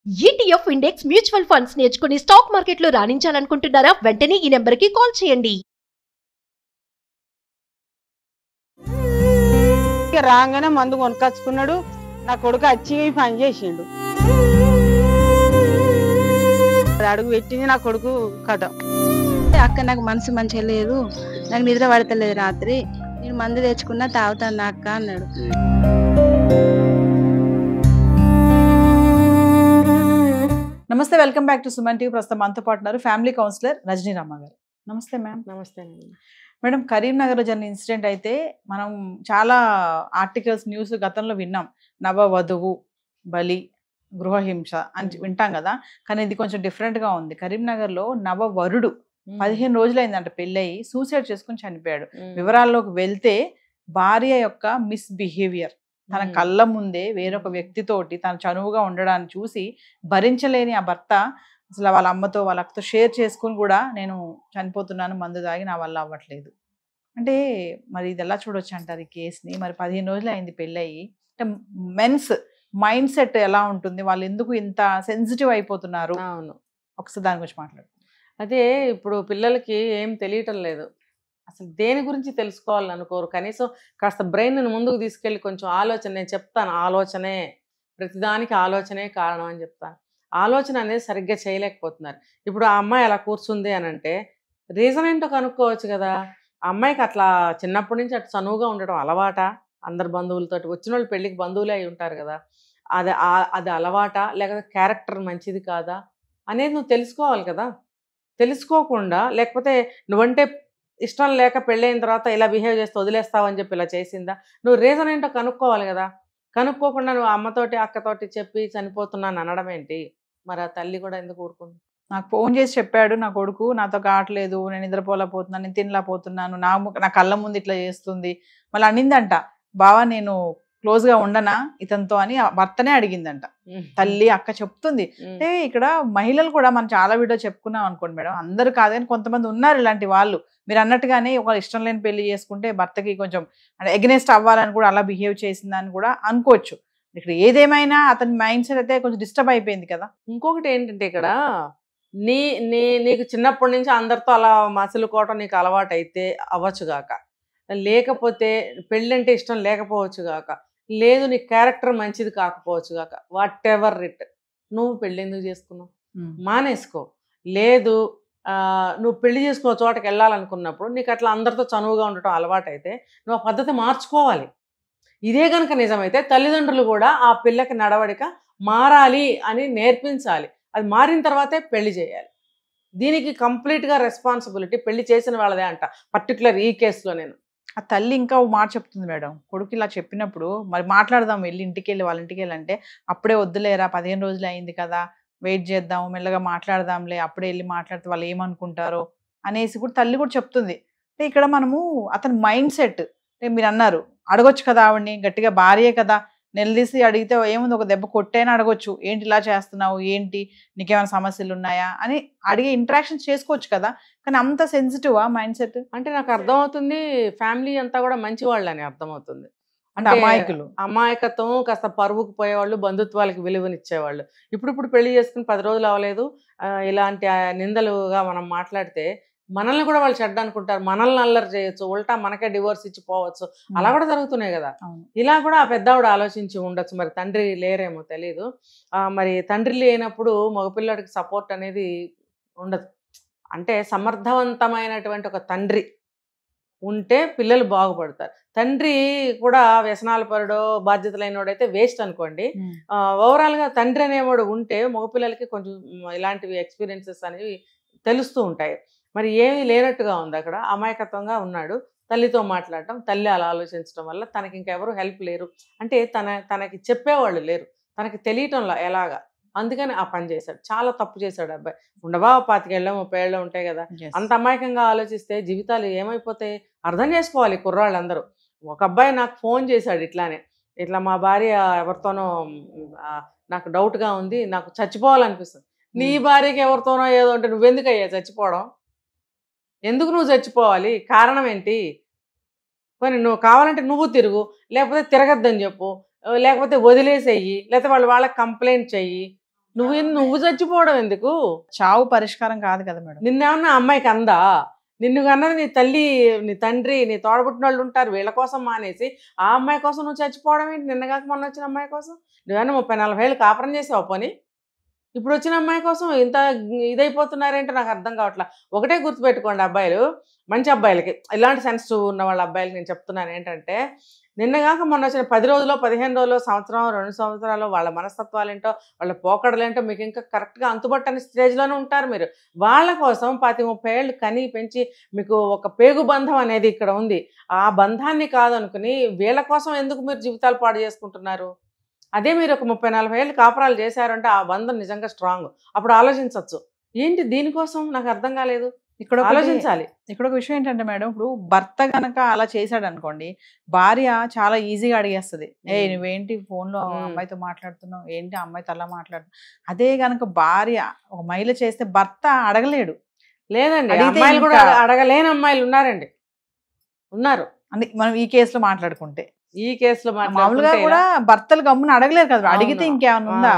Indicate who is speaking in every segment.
Speaker 1: ETF index mutual funds నేర్చుకుని stock మార్కెట్లో రాణించాలనుకుంటున్నారా? వెంటనే ఈ నెంబర్కి కాల్ చేయండి.
Speaker 2: రాగానే మందు కొనుకొచ్చుకున్నాడు. నా కొడుకు వచ్చి పని చేసిండు. అడుగు పెట్టింది నా కొడుకు కథ.
Speaker 3: అక్క నాకు మనసు మంచిగా లేదు, నాకు నిద్ర పడతలేదు, రాత్రి నేను మందు తెచ్చుకున్నా తాగుతాను అక్క అన్నాడు.
Speaker 4: నమస్తే, welcome back to Suman TV. ప్రస్తుతం మనతో పాటు ఉన్నారు ఫ్యామిలీ కౌన్సిలర్ రజనీ రామ గారు. నమస్తే మ్యామ్.
Speaker 2: నమస్తే
Speaker 4: మేడం, కరీంనగర్లో జరిగిన ఇన్సిడెంట్ అయితే మనం చాలా ఆర్టికల్స్ న్యూస్ గతంలో విన్నాం. నవవధువు బలి, గృహహింస అని వింటాం కదా, కానీ ఇది కొంచెం డిఫరెంట్గా ఉంది. కరీంనగర్లో నవవరుడు 15 రోజులైందంట పెళ్ళయి సూసైడ్ చేసుకుని చనిపోయాడు. వివరాల్లోకి వెళ్తే భార్య యొక్క మిస్బిహేవియర్, తన కళ్ళ ముందే వేరొక వ్యక్తితోటి తన చనువుగా ఉండడాన్ని చూసి భరించలేని ఆ భర్త అసలు వాళ్ళ అమ్మతో వాళ్ళ అక్కతో షేర్ చేసుకుని కూడా నేను చనిపోతున్నాను, మందు తాగి నా వల్ల అవ్వట్లేదు అంటే, మరి ఇది ఎలా చూడొచ్చు అంటారు ఈ కేసుని? మరి 15 రోజులు అయింది పెళ్ళయి. అంటే మెన్స్ మైండ్ సెట్ ఎలా ఉంటుంది, వాళ్ళు ఎందుకు ఇంత సెన్సిటివ్ అయిపోతున్నారు?
Speaker 2: అవును,
Speaker 4: ఒకసారి దాని గురించి మాట్లాడు.
Speaker 2: అదే ఇప్పుడు పిల్లలకి ఏం తెలియటం లేదు, అసలు దేని గురించి తెలుసుకోవాలని అనుకోరు. కనీసం కాస్త బ్రెయిన్ ముందుకు తీసుకెళ్ళి కొంచెం ఆలోచన, నేను చెప్తాను ఆలోచనే, ప్రతిదానికి ఆలోచనే కారణం అని చెప్తాను. ఆలోచన అనేది సరిగ్గా చేయలేకపోతున్నారు. ఇప్పుడు ఆ అమ్మాయి అలా కూర్చుంది అని అంటే రీజన్ ఏంటో కనుక్కోవచ్చు కదా. ఆ అమ్మాయికి అట్లా చిన్నప్పటి నుంచి అటు చనువుగా ఉండడం అలవాటా, అందరు బంధువులతోటి వచ్చిన వాళ్ళు పెళ్ళికి బంధువులే అయి ఉంటారు కదా, అది అలవాటా లేకపోతే క్యారెక్టర్ మంచిది కాదా అనేది నువ్వు తెలుసుకోవాలి కదా. తెలుసుకోకుండా, లేకపోతే నువ్వంటే ఇష్టం లేక పెళ్ళైన తర్వాత ఇలా బిహేవ్ చేస్తే వదిలేస్తావని చెప్పి ఇలా చేసిందా, నువ్వు రీజన్ ఏంటో కనుక్కోవాలి కదా. కనుక్కోకుండా నువ్వు అమ్మతోటి అక్కతోటి చెప్పి చనిపోతున్నాను అనడం ఏంటి? మరి ఆ తల్లి కూడా ఎందుకు ఊరుకుంది?
Speaker 4: నాకు ఫోన్ చేసి చెప్పాడు, నా కొడుకు నాతో కావట్లేదు, నేను నిద్రపోలేకపోతున్నాను, నేను తినలేకపోతున్నాను, నా కళ్ళ ముందు ఇట్లా చేస్తుంది. మళ్ళీ అనిందంట, బావా నేను క్లోజ్గా ఉండనా ఇతనితో అని భర్తనే అడిగిందంట. తల్లి అక్క చెప్తుంది. అంటే ఇక్కడ మహిళలు కూడా మనం చాలా వీడియో చెప్పుకున్నాం అనుకోండి మేడం, అందరూ కాదు కానీ కొంతమంది ఉన్నారు ఇలాంటి వాళ్ళు. మీరు అన్నట్టుగానే ఒక ఇష్టం లేని పెళ్లి చేసుకుంటే భర్తకి కొంచెం అంటే ఎగ్నెస్ట్ అవ్వాలని కూడా అలా బిహేవ్ చేసిందని కూడా అనుకోవచ్చు. ఇక్కడ ఏదేమైనా అతని మైండ్ సెట్ అయితే కొంచెం డిస్టర్బ్ అయిపోయింది కదా.
Speaker 2: ఇంకొకటి ఏంటంటే ఇక్కడ నీకు చిన్నప్పటి నుంచి అందరితో అలా మసులుకోవటం నీకు అలవాటు అయితే అవ్వచ్చుగాక, లేకపోతే పెళ్ళంటే ఇష్టం లేకపోవచ్చుగాక, లేదు నీ క్యారెక్టర్ మంచిది కాకపోవచ్చుగాక, వాట్ ఎవర్ ఇట్, నువ్వు పెళ్ళి ఎందుకు చేసుకున్నావు? మానేసుకో. లేదు నువ్వు పెళ్లి చేసుకున్న చోటకి వెళ్ళాలనుకున్నప్పుడు నీకు అట్లా అందరితో చనువుగా ఉండటం అలవాటు అయితే నువ్వు ఆ పద్ధతి మార్చుకోవాలి. ఇదే కనుక నిజమైతే తల్లిదండ్రులు కూడా ఆ పిల్లకి నడవడిక మారాలి అని నేర్పించాలి. అది మారిన తర్వాతే పెళ్లి చేయాలి. దీనికి కంప్లీట్గా రెస్పాన్సిబిలిటీ పెళ్లి చేసిన వాళ్ళదే అంట, పర్టికులర్ ఈ కేసులో. నేను
Speaker 4: ఆ తల్లి ఇంకా ఓ మాట చెప్తుంది మేడం, కొడుకు ఇలా చెప్పినప్పుడు మరి మాట్లాడదాం వెళ్ళి ఇంటికి వెళ్ళి వాళ్ళ ఇంటికి వెళ్ళి అంటే, అప్పుడే వద్దులేరా 15 రోజులు అయింది కదా, వెయిట్ చేద్దాం, మెల్లగా మాట్లాడదాంలే, అప్పుడే వెళ్ళి మాట్లాడితే వాళ్ళు ఏమనుకుంటారో అనేసి కూడా తల్లి కూడా చెప్తుంది. అంటే ఇక్కడ మనము అతని మైండ్ సెట్, అంటే మీరు అన్నారు అడగొచ్చు కదా ఆవిడ్ని గట్టిగా, భార్యే కదా, నిలదీసి అడిగితే ఏముంది, ఒక దెబ్బ కొట్టైనా అడగొచ్చు, ఏంటి ఇలా చేస్తున్నావు, ఏంటి నీకేమైనా సమస్యలు ఉన్నాయా అని అడిగే ఇంటరాక్షన్స్ చేసుకోవచ్చు కదా. కానీ అంత సెన్సిటివా మైండ్ సెట్?
Speaker 2: అంటే నాకు అర్థమవుతుంది ఫ్యామిలీ అంతా కూడా మంచి వాళ్ళని అర్థమవుతుంది.
Speaker 4: అంటే అమాయకులు,
Speaker 2: అమాయకత్వం, కాస్త పరువుకు పోయేవాళ్ళు, బంధుత్వాలకి విలువనిచ్చేవాళ్ళు. ఇప్పుడు పెళ్లి చేసుకుని 10 రోజులు అవ్వలేదు, ఇలాంటి నిందలుగా మనం మాట్లాడితే మనల్ని కూడా వాళ్ళు చెడ్డ అనుకుంటారు, మనల్ని అల్లరి చేయొచ్చు, ఉల్టా మనకే డివోర్స్ ఇచ్చి పోవచ్చు. అలా కూడా జరుగుతున్నాయి కదా. ఇలా కూడా ఆ పెద్దవాడు ఆలోచించి ఉండొచ్చు. మరి తండ్రి లేరేమో తెలీదు. మరి తండ్రి లేనప్పుడు మగపిల్లడికి సపోర్ట్ అనేది ఉండదు. అంటే సమర్థవంతమైనటువంటి ఒక తండ్రి ఉంటే పిల్లలు బాగుపడతారు. తండ్రి కూడా వ్యసనాల పరుడో బాధ్యత లేనివాడైతే వేస్ట్ అనుకోండి. ఓవరాల్గా తండ్రి అనేవాడు ఉంటే మగపిల్లలకి కొంచెం ఇలాంటివి ఎక్స్పీరియన్సెస్ అనేవి తెలుస్తూ ఉంటాయి. మరి ఏమీ లేనట్టుగా ఉంది, అక్కడ అమాయకత్వంగా ఉన్నాడు. తల్లితో మాట్లాడటం, తల్లి అలా ఆలోచించడం వల్ల తనకి ఇంకెవరు హెల్ప్ లేరు, అంటే తనకి చెప్పేవాళ్ళు లేరు, తనకి తెలియటంలో ఎలాగా, అందుకని ఆ పని చేశాడు. చాలా తప్పు చేశాడు అబ్బాయి. ఉండవా 25 ఏళ్ళు 30 ఏళ్ళు ఉంటాయి కదా, అంత అమాయకంగా ఆలోచిస్తే జీవితాలు ఏమైపోతాయి అర్థం చేసుకోవాలి కుర్రాళ్ళందరూ. ఒక అబ్బాయి నాకు ఫోన్ చేశాడు ఇట్లానే, ఇట్లా మా భార్య ఎవరితోనో నాకు డౌట్గా ఉంది, నాకు చచ్చిపోవాలనిపిస్తుంది. నీ భార్యకి ఎవరితోనో ఏదో ఉంటే నువ్వెందుకయ్యా చచ్చిపోవడం? ఎందుకు నువ్వు చచ్చిపోవాలి? కారణం ఏంటి? పోనీ నువ్వు కావాలంటే నువ్వు తిరుగు, లేకపోతే తిరగద్దని చెప్పు, లేకపోతే వదిలేసేయి, లేకపోతే వాళ్ళకి కంప్లైంట్ చెయ్యి. నువ్వు చచ్చిపోవడం ఎందుకు?
Speaker 4: చావు పరిష్కారం కాదు కదా మేడం.
Speaker 2: నిన్నేమన్నా అమ్మాయికి అందా? నిన్ను కన్నది నీ తల్లి, నీ తండ్రి, నీ తోడబుట్టిన వాళ్ళు ఉంటారు. వీళ్ళ కోసం మానేసి ఆ అమ్మాయి కోసం నువ్వు చచ్చిపోవడం ఏంటి? నిన్నగాక మొన్న వచ్చిన అమ్మాయి కోసం నువ్వేమన్నా 30-40 ఏళ్ళు కాపురం చేసావు పని. ఇప్పుడు వచ్చిన అమ్మాయి కోసం ఇంత ఇదైపోతున్నారేంటో నాకు అర్థం కావట్లా. ఒకటే గుర్తుపెట్టుకోండి అబ్బాయిలు, మంచి అబ్బాయిలకి, ఇలాంటి సెన్సిటివ్ ఉన్న వాళ్ళ అబ్బాయిలకి నేను చెప్తున్నాను ఏంటంటే, నిన్నగాక మొన్న వచ్చిన 10 రోజుల్లో, 15 రోజుల్లో, సంవత్సరం, 2 సంవత్సరాలు వాళ్ళ మనస్తత్వాలు ఏంటో, వాళ్ళ పోకడలేంటో మీకు ఇంకా కరెక్ట్గా అంతుబట్టని స్టేజ్లోనే ఉంటారు మీరు. వాళ్ళ కోసం 20-30 ఏళ్ళు కని పెంచి మీకు ఒక పేగు బంధం అనేది ఇక్కడ ఉంది. ఆ బంధాన్ని కాదనుకుని వీళ్ళ కోసం ఎందుకు మీరు జీవితాలు పాడు చేసుకుంటున్నారు? అదే మీరు ఒక 30-40 ఏళ్ళు కాపురాలు చేశారంటే ఆ బంధం నిజంగా స్ట్రాంగ్. అప్పుడు ఆలోచించవచ్చు. ఏంటి దీనికోసం నాకు అర్థం కాలేదు.
Speaker 4: ఇక్కడ
Speaker 2: ఆలోచించాలి.
Speaker 4: ఇక్కడ ఒక విషయం ఏంటంటే మేడం, ఇప్పుడు భర్త గనక అలా చేశాడు అనుకోండి, భార్య చాలా ఈజీగా అడిగేస్తుంది, నువ్వేంటి ఫోన్లో అమ్మాయితో మాట్లాడుతున్నావు, ఏంటి అమ్మాయితో అలా మాట్లాడుతున్నావు. అదే గనక భార్య ఒక మహిళ చేస్తే భర్త అడగలేడు.
Speaker 2: లేదండి, అమ్మాయిలు కూడా అడగలేని అమ్మాయిలు ఉన్నారండి, ఉన్నారు.
Speaker 4: అని మనం ఈ కేసులో మాట్లాడుకుంటే,
Speaker 2: ఈ కేసులో
Speaker 4: మామూలుగా కూడా భర్తలు గమ్మున అడగలేరు కదా. అడిగితే ఇంకేమన్నా ఉందా,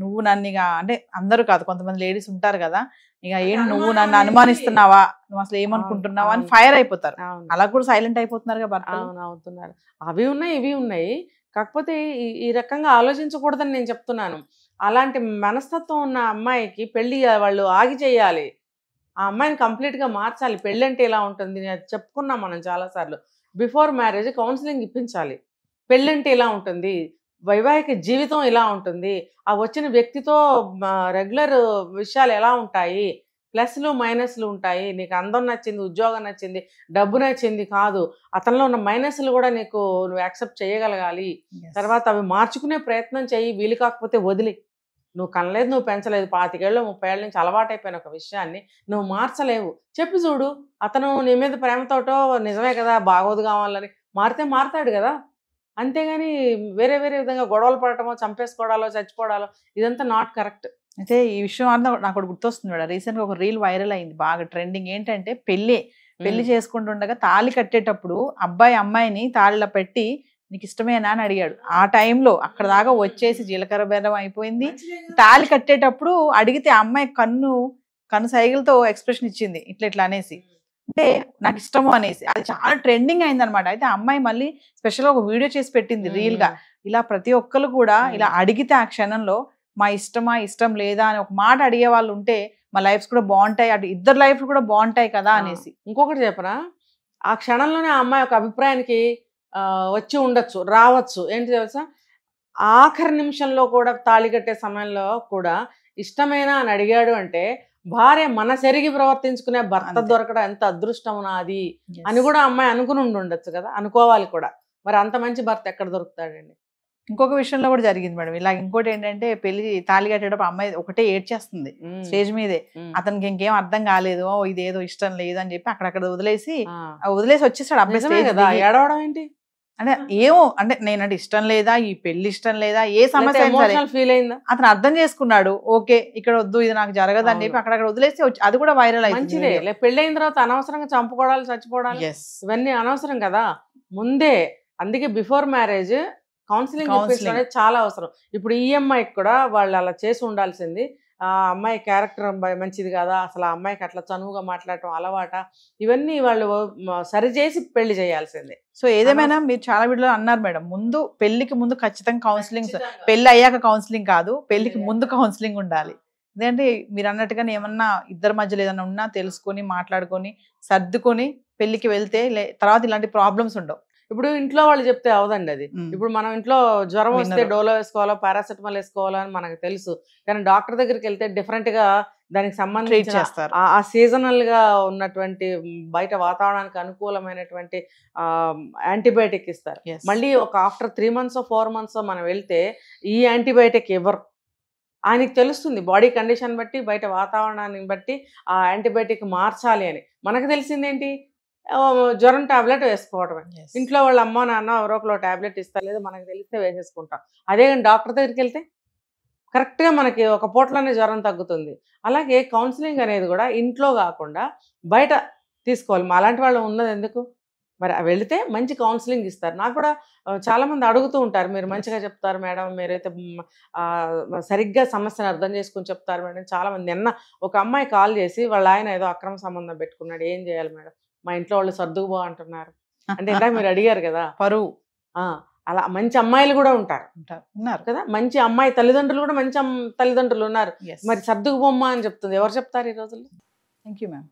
Speaker 4: నువ్వు నన్ను ఇక అంటే అందరూ కాదు, కొంతమంది లేడీస్ ఉంటారు కదా, ఇక ఏంటి నువ్వు నన్ను అనుమానిస్తున్నావా, నువ్వు అసలు ఏమనుకుంటున్నావా అని ఫైర్ అయిపోతారు. అలా కూడా సైలెంట్ అయిపోతున్నారు కదా భర్త.
Speaker 2: అవుతున్నారు. అవి ఉన్నాయి, ఇవి ఉన్నాయి. కాకపోతే ఈ రకంగా ఆలోచించకూడదని నేను చెప్తున్నాను. అలాంటి మనస్తత్వం ఉన్న అమ్మాయికి పెళ్లి వాళ్ళు ఆగి చేయాలి. ఆ అమ్మాయిని కంప్లీట్గా మార్చాలి. పెళ్ళి అంటే ఇలా ఉంటుంది, చెప్పుకున్నాం మనం చాలాసార్లు. బిఫోర్ మ్యారేజ్ కౌన్సిలింగ్ ఇప్పించాలి. పెళ్ళంటే ఇలా ఉంటుంది, వైవాహిక జీవితం ఇలా ఉంటుంది, ఆ వచ్చిన వ్యక్తితో రెగ్యులర్ విషయాలు ఎలా ఉంటాయి, ప్లస్లు మైనస్లు ఉంటాయి, నీకు అందం నచ్చింది, ఉద్యోగం నచ్చింది, డబ్బు నచ్చింది కాదు, అతనిలో ఉన్న మైనస్లు కూడా నువ్వు యాక్సెప్ట్ చేయగలగాలి. తర్వాత అవి మార్చుకునే ప్రయత్నం చెయ్యి. వీలు కాకపోతే వదిలి, నువ్వు కనలేదు, నువ్వు పెంచలేదు, 25 ఏళ్ళు 30 ఏళ్ళ నుంచి అలవాటైపోయిన ఒక విషయాన్ని నువ్వు మార్చలేవు. చెప్పి చూడు, అతను నీ మీద ప్రేమతోటో నిజమే కదా బాగోదు కావాలని మారితే మారుతాడు కదా. అంతేగాని వేరే వేరే విధంగా గొడవలు పడటమో, చంపేసుకోవడాలో, చచ్చిపోవడాలో, ఇదంతా నాట్ కరెక్ట్.
Speaker 4: అయితే ఈ విషయం అన్న నాకు గుర్తొస్తుంది మేడం, రీసెంట్గా ఒక రీల్ వైరల్ అయింది బాగా ట్రెండింగ్. ఏంటంటే పెళ్లి చేసుకుంటుండగా తాళి కట్టేటప్పుడు అబ్బాయి అమ్మాయిని తాళిలో పెట్టి నీకు ఇష్టమేనా అని అడిగాడు. ఆ టైంలో అక్కడ దాకా వచ్చేసి జీలకర్ర బెల్లం అయిపోయింది. తాళి కట్టేటప్పుడు అడిగితే అమ్మాయి కన్ను సైకిల్తో ఎక్స్ప్రెషన్ ఇచ్చింది, ఇట్లా అనేసి, అంటే నాకు ఇష్టము అనేసి. అది చాలా ట్రెండింగ్ అయింది అనమాట. అయితే అమ్మాయి మళ్ళీ స్పెషల్గా ఒక వీడియో చేసి పెట్టింది రీల్ గా. ఇలా ప్రతి ఒక్కరు కూడా ఇలా అడిగితే ఆ క్షణంలో మా ఇష్టమా ఇష్టం లేదా అని ఒక మాట అడిగే వాళ్ళు ఉంటే మా లైఫ్స్ కూడా బాగుంటాయి, అటు ఇద్దరు లైఫ్ కూడా బాగుంటాయి కదా అనేసి.
Speaker 2: ఇంకొకటి చెప్పనా, ఆ క్షణంలోనే ఆ అమ్మాయి ఒక అభిప్రాయానికి వచ్చి ఉండొచ్చు, రావచ్చు. ఏంటి తెలుసా, ఆఖరి నిమిషంలో కూడా తాళి కట్టే సమయంలో కూడా ఇష్టమేనా అని అడిగాడు అంటే భార్య మనసెరిగి ప్రవర్తించుకునే భర్త దొరకడం ఎంత అదృష్టం నాది అని కూడా అమ్మాయి అనుకుని ఉండొచ్చు కదా, అనుకోవాలి కూడా. మరి అంత మంచి భర్త ఎక్కడ దొరుకుతాడండి?
Speaker 4: ఇంకొక విషయంలో కూడా జరిగింది మేడం ఇలా. ఇంకోటి ఏంటంటే పెళ్లి తాళి కట్టేటప్పుడు అమ్మాయి ఒకటే ఏడ్చేస్తుంది స్టేజ్ మీదే. అతనికి ఇంకేం అర్థం కాలేదు, ఇదేదో ఇష్టం లేదు అని చెప్పి అక్కడక్కడ వదిలేసి వచ్చేసాడు అబ్బాయి
Speaker 2: కదా. ఏడవడం ఏంటి
Speaker 4: అంటే ఏమో, అంటే నేనంటే ఇష్టం లేదా, ఈ పెళ్లి ఇష్టం లేదా, ఏ సమస్య
Speaker 2: ఫీల్ అయిందా
Speaker 4: అతను అర్థం చేసుకున్నాడు. ఓకే ఇక్కడ వద్దు, ఇది నాకు జరగదు అని చెప్పి అక్కడక్కడ వదిలేసి అది కూడా వైరల్ అయింది.
Speaker 2: మంచిదే. పెళ్లి అయిన తర్వాత అనవసరంగా చంపుకోవడాలు, చచ్చిపోవడాలు, ఇవన్నీ అనవసరం కదా ముందే. అందుకే బిఫోర్ మ్యారేజ్ కౌన్సిలింగ్ అనేది చాలా అవసరం. ఇప్పుడు ఈ అమ్మాయికి కూడా వాళ్ళు అలా చేసి ఉండాల్సింది. ఆ అమ్మాయి క్యారెక్టర్ మంచిది కదా, అసలు ఆ అమ్మాయికి అట్లా చనువుగా మాట్లాడటం అలవాట, ఇవన్నీ వాళ్ళు సరిచేసి పెళ్లి చేయాల్సిందే.
Speaker 4: సో ఏదేమైనా మీరు చాలా వీడియోలో అన్నారు మేడం, పెళ్లికి ముందు ఖచ్చితంగా కౌన్సిలింగ్, పెళ్లి అయ్యాక కౌన్సిలింగ్ కాదు, పెళ్లికి ముందు కౌన్సిలింగ్ ఉండాలి. ఎందుకంటే మీరు అన్నట్టుగా ఏమన్నా ఇద్దరి మధ్యలో ఏదైనా ఉన్నా తెలుసుకొని, మాట్లాడుకొని, సర్దుకొని పెళ్లికి వెళ్తే తర్వాత ఇలాంటి ప్రాబ్లమ్స్ ఉండవు.
Speaker 2: ఇప్పుడు ఇంట్లో వాళ్ళు చెప్తే అవదండి అది. ఇప్పుడు మనం ఇంట్లో జ్వరం వస్తే డోలో వేసుకోవాలో, పారాసెటమాల్ వేసుకోవాలో అని మనకు తెలుసు. కానీ డాక్టర్ దగ్గరికి వెళ్తే డిఫరెంట్ గా దానికి సంబంధించి ఆ సీజనల్ గా ఉన్నటువంటి బయట వాతావరణానికి అనుకూలమైనటువంటి యాంటీబయాటిక్ ఇస్తారు. మళ్ళీ ఒక ఆఫ్టర్ 3 months 4 months మనం వెళ్తే ఈ యాంటీబయాటిక్ ఇవ్వరు. ఆయనకి తెలుస్తుంది బాడీ కండిషన్ బట్టి, బయట వాతావరణాన్ని బట్టి ఆ యాంటీబయాటిక్ మార్చాలి అని. మనకు తెలిసిందేంటి, జ్వరం టాబ్లెట్ వేసుకోవడమే. ఇంట్లో వాళ్ళ అమ్మ నాన్న ఎవరో ఒకరు టాబ్లెట్ ఇస్తారు, లేదా మనకు తెలిస్తే వేసేసుకుంటాం. అదే కానీ డాక్టర్ దగ్గరికి వెళ్తే కరెక్ట్గా మనకి ఒక పూటలోనే జ్వరం తగ్గుతుంది. అలాగే కౌన్సిలింగ్ అనేది కూడా ఇంట్లో కాకుండా బయట తీసుకోవాలి. అలాంటి వాళ్ళు ఉన్నది ఎందుకు, మరి వెళితే మంచి కౌన్సిలింగ్ ఇస్తారు. నాకు కూడా చాలా మంది అడుగుతూ ఉంటారు, మీరు మంచిగా చెప్తారు మేడం, మీరైతే సరిగ్గా సమస్యను అర్థం చేసుకుని చెప్తారు మేడం. చాలా మంది నిన్న ఒక అమ్మాయి కాల్ చేసి వాళ్ళ ఆయన ఏదో అక్రమ సంబంధం పెట్టుకున్నాడు, ఏం చేయాలి మేడం, మా ఇంట్లో వాళ్ళు సర్దుకుపో అంటున్నారు. అంటే ఇందాక మీరు అడిగారు కదా
Speaker 4: పరువు.
Speaker 2: అలా మంచి అమ్మాయిలు కూడా ఉంటారు
Speaker 4: ఉన్నారు
Speaker 2: కదా, మంచి అమ్మాయి తల్లిదండ్రులు కూడా మంచి తల్లిదండ్రులు ఉన్నారు.
Speaker 4: Yes.
Speaker 2: మరి సర్దుకుపోమ్మా అని చెప్తుంది, ఎవరు చెప్తారు ఈ రోజుల్లో?
Speaker 4: Thank you ma'am.